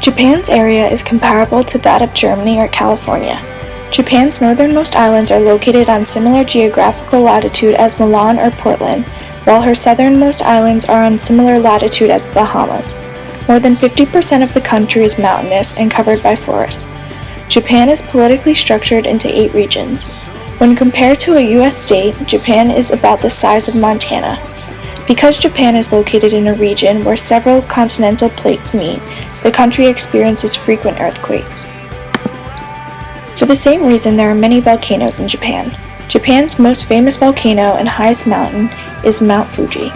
Japan's area is comparable to that of Germany or California. Japan's northernmost islands are located on similar geographical latitude as Milan or Portland, while her southernmost islands are on similar latitude as the Bahamas. More than 50% of the country is mountainous and covered by forests. Japan is politically structured into 8 regions. When compared to a U.S. state, Japan is about the size of Montana. Because Japan is located in a region where several continental plates meet, the country experiences frequent earthquakes. For the same reason, there are many volcanoes in Japan. Japan's most famous volcano and highest mountain is Mount Fuji.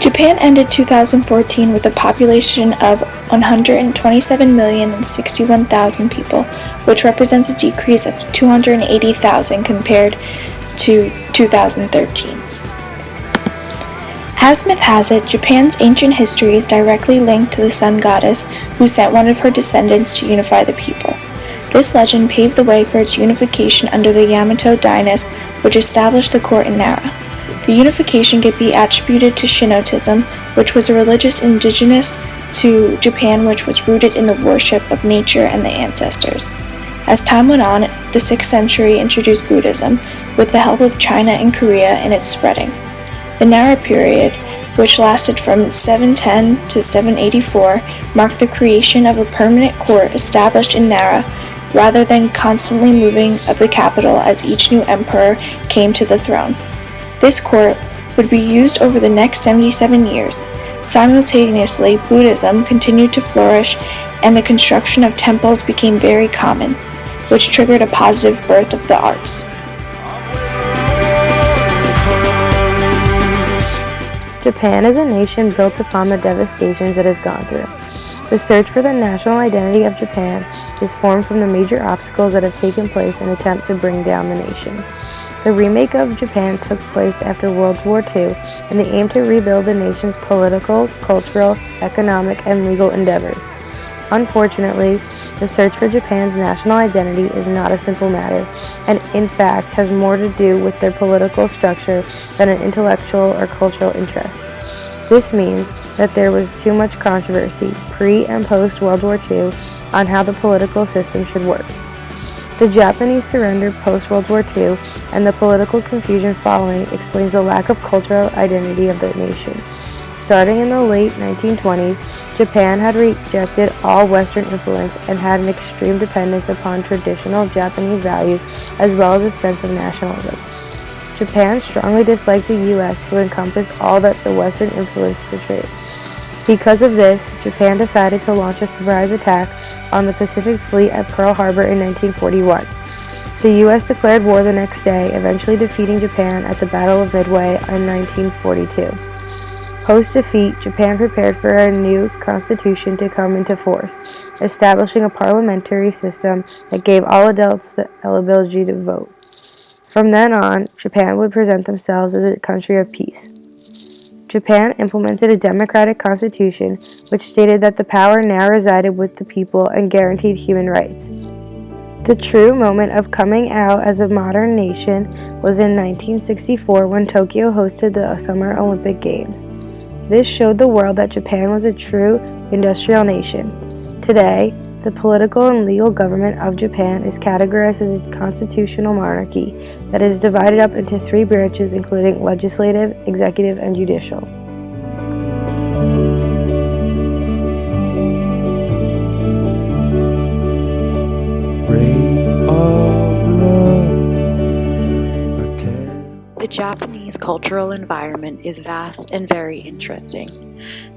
Japan ended 2014 with a population of 127,061,000 people, which represents a decrease of 280,000 compared to 2013. As myth has it, Japan's ancient history is directly linked to the sun goddess who sent one of her descendants to unify the people. This legend paved the way for its unification under the Yamato dynasty, which established the court in Nara. The unification can be attributed to Shintoism, which was a religion indigenous to Japan which was rooted in the worship of nature and the ancestors. As time went on, the 6th century introduced Buddhism, with the help of China and Korea in its spreading. The Nara period, which lasted from 710 to 784, marked the creation of a permanent court established in Nara, rather than constantly moving of the capital as each new emperor came to the throne. This court would be used over the next 77 years. Simultaneously, Buddhism continued to flourish and the construction of temples became very common, which triggered a positive birth of the arts. Japan is a nation built upon the devastations it has gone through. The search for the national identity of Japan is formed from the major obstacles that have taken place in an attempt to bring down the nation. The remake of Japan took place after World War II in the aim to rebuild the nation's political, cultural, economic, and legal endeavors. Unfortunately, the search for Japan's national identity is not a simple matter, and in fact has more to do with their political structure than an intellectual or cultural interest. This means that there was too much controversy, pre- and post-World War II, on how the political system should work. The Japanese surrender post-World War II and the political confusion following explains the lack of cultural identity of the nation. Starting in the late 1920s, Japan had rejected all Western influence and had an extreme dependence upon traditional Japanese values as well as a sense of nationalism. Japan strongly disliked the U.S., who encompassed all that the Western influence portrayed. Because of this, Japan decided to launch a surprise attack on the Pacific Fleet at Pearl Harbor in 1941. The U.S. declared war the next day, eventually defeating Japan at the Battle of Midway in 1942. Post-defeat, Japan prepared for a new constitution to come into force, establishing a parliamentary system that gave all adults the ability to vote. From then on, Japan would present themselves as a country of peace. Japan implemented a democratic constitution which stated that the power now resided with the people and guaranteed human rights. The true moment of coming out as a modern nation was in 1964 when Tokyo hosted the Summer Olympic Games. This showed the world that Japan was a true industrial nation. Today, the political and legal government of Japan is categorized as a constitutional monarchy that is divided up into 3 branches including legislative, executive, and judicial. The Japanese cultural environment is vast and very interesting.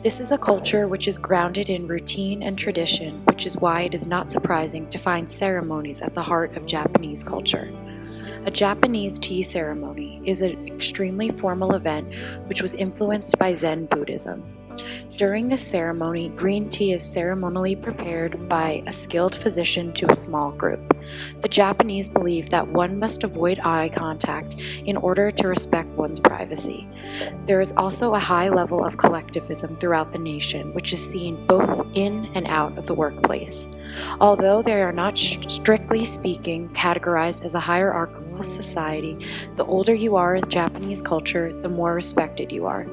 This is a culture which is grounded in routine and tradition, which is why it is not surprising to find ceremonies at the heart of Japanese culture. A Japanese tea ceremony is an extremely formal event which was influenced by Zen Buddhism. During this ceremony, green tea is ceremonially prepared by a skilled physician to a small group. The Japanese believe that one must avoid eye contact in order to respect one's privacy. There is also a high level of collectivism throughout the nation, which is seen both in and out of the workplace. Although they are not strictly speaking categorized as a hierarchical society, the older you are in Japanese culture, the more respected you are.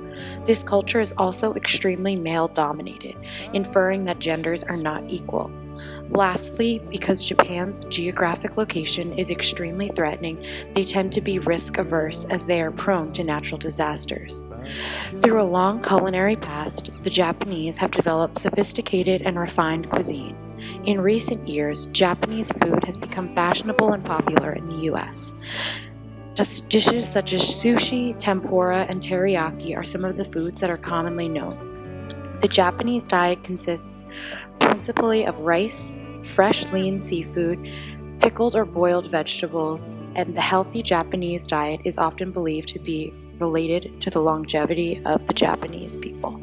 This culture is also extremely male-dominated, inferring that genders are not equal. Lastly, because Japan's geographic location is extremely threatening, they tend to be risk-averse as they are prone to natural disasters. Through a long culinary past, the Japanese have developed sophisticated and refined cuisine. In recent years, Japanese food has become fashionable and popular in the US. Dishes such as sushi, tempura, and teriyaki are some of the foods that are commonly known. The Japanese diet consists principally of rice, fresh lean seafood, pickled or boiled vegetables, and the healthy Japanese diet is often believed to be related to the longevity of the Japanese people.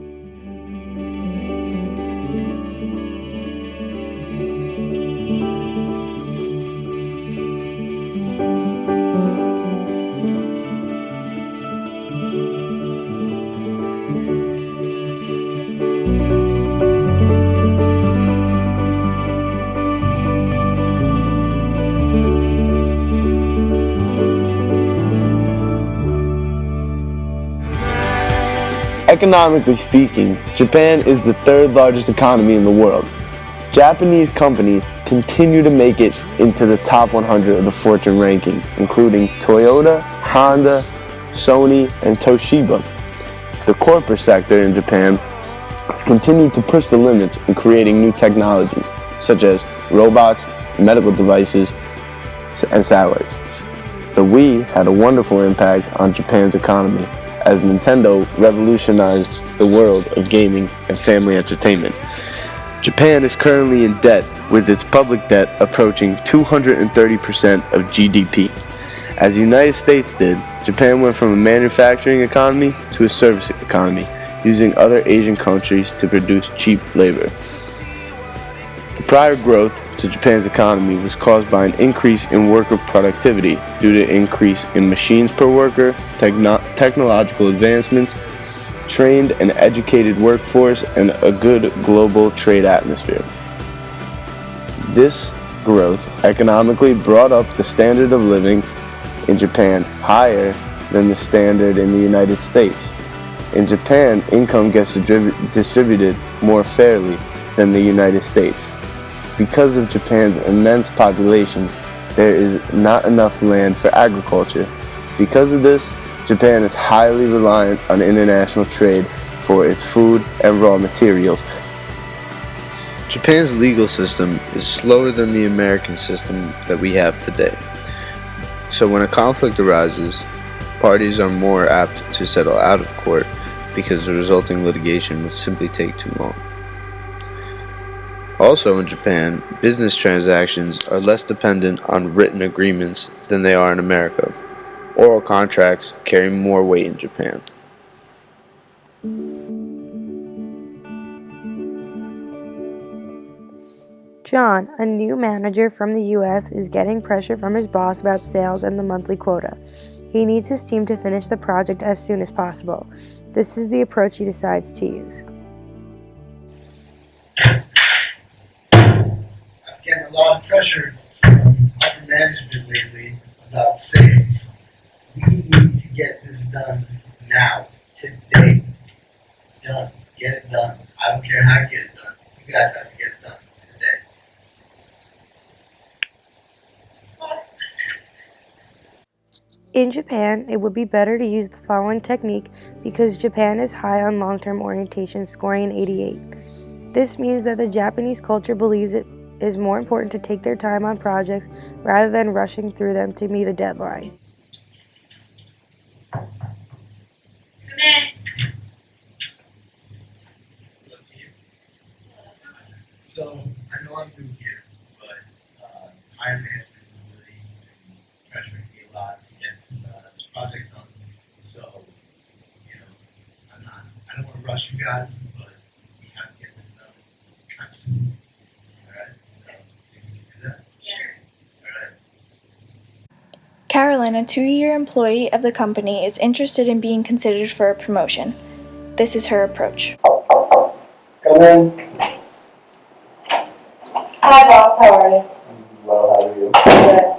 Economically speaking, Japan is the third largest economy in the world. Japanese companies continue to make it into the top 100 of the Fortune ranking, including Toyota, Honda, Sony, and Toshiba. The corporate sector in Japan has continued to push the limits in creating new technologies, such as robots, medical devices, and satellites. The Wii had a wonderful impact on Japan's economy, as Nintendo revolutionized the world of gaming and family entertainment. Japan is currently in debt, with its public debt approaching 230% of GDP. As the United States did, Japan went from a manufacturing economy to a service economy, using other Asian countries to produce cheap labor. The prior growth to Japan's economy was caused by an increase in worker productivity due to increase in machines per worker, technological advancements, trained and educated workforce, and a good global trade atmosphere. This growth economically brought up the standard of living in Japan higher than the standard in the United States. In Japan, income gets distributed more fairly than the United States. Because of Japan's immense population, there is not enough land for agriculture. Because of this, Japan is highly reliant on international trade for its food and raw materials. Japan's legal system is slower than the American system that we have today. So when a conflict arises, parties are more apt to settle out of court because the resulting litigation would simply take too long. Also in Japan, business transactions are less dependent on written agreements than they are in America. Oral contracts carry more weight in Japan. John, a new manager from the US, is getting pressure from his boss about sales and the monthly quota. He needs his team to finish the project as soon as possible. This is the approach he decides to use. Getting a lot of pressure from upper management lately about sales. We need to get this done now, today. Done. Get it done. I don't care how you get it done. You guys have to get it done today. In Japan, it would be better to use the following technique because Japan is high on long-term orientation, scoring an 88. This means that the Japanese culture believes it is more important to take their time on projects rather than rushing through them to meet a deadline. So, I know I'm new here, but higher management is really pressuring me a lot to get this project done. So, I don't want to rush you guys, but we have to get this done kind of soon. Carolyn, a 2-year employee of the company, is interested in being considered for a promotion. This is her approach. Come in. Hi, boss. How are you? Well, how are you? Good.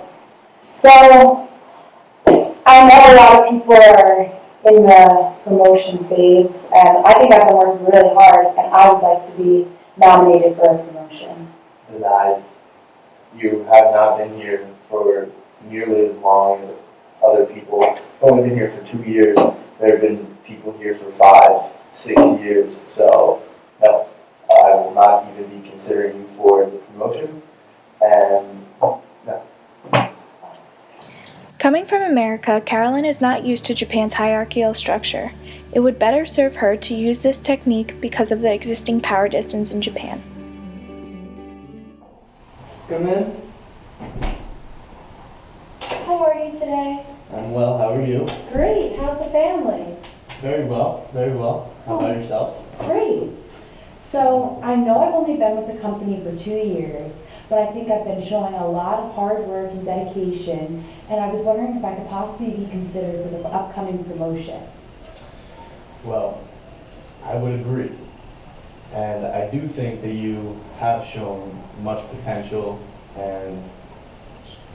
So, I know a lot of people are in the promotion phase, and I think I've been working really hard, and I would like to be nominated for a promotion. That you have not been here for nearly as long as other people. I've only been here for 2 years. There have been people here for 5, 6 years. So, no, I will not even be considering you for the promotion. And no. Coming from America, Carolyn is not used to Japan's hierarchical structure. It would better serve her to use this technique because of the existing power distance in Japan. Come in. How are you today? I'm well. How are you? Great. How's the family? Very well. Very well. How about yourself? Great. So I know I've only been with the company for 2 years, but I think I've been showing a lot of hard work and dedication, and I was wondering if I could possibly be considered for the upcoming promotion. Well, I would agree. And I do think that you have shown much potential and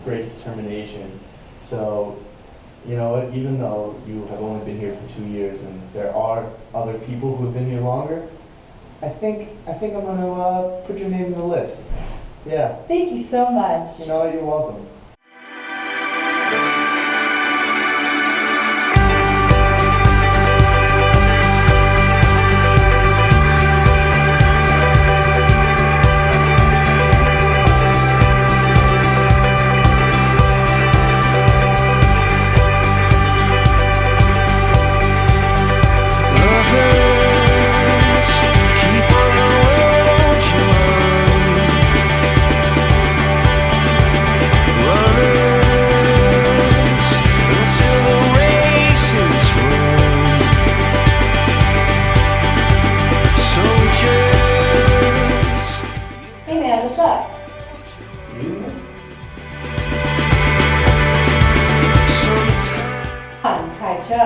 great determination. So, you know what, even though you have only been here for 2 years and there are other people who have been here longer, I think I'm gonna put your name in the list. Yeah, Thank you so much. you know, you're welcome. Hey man, what's up? I'm Kai Cho.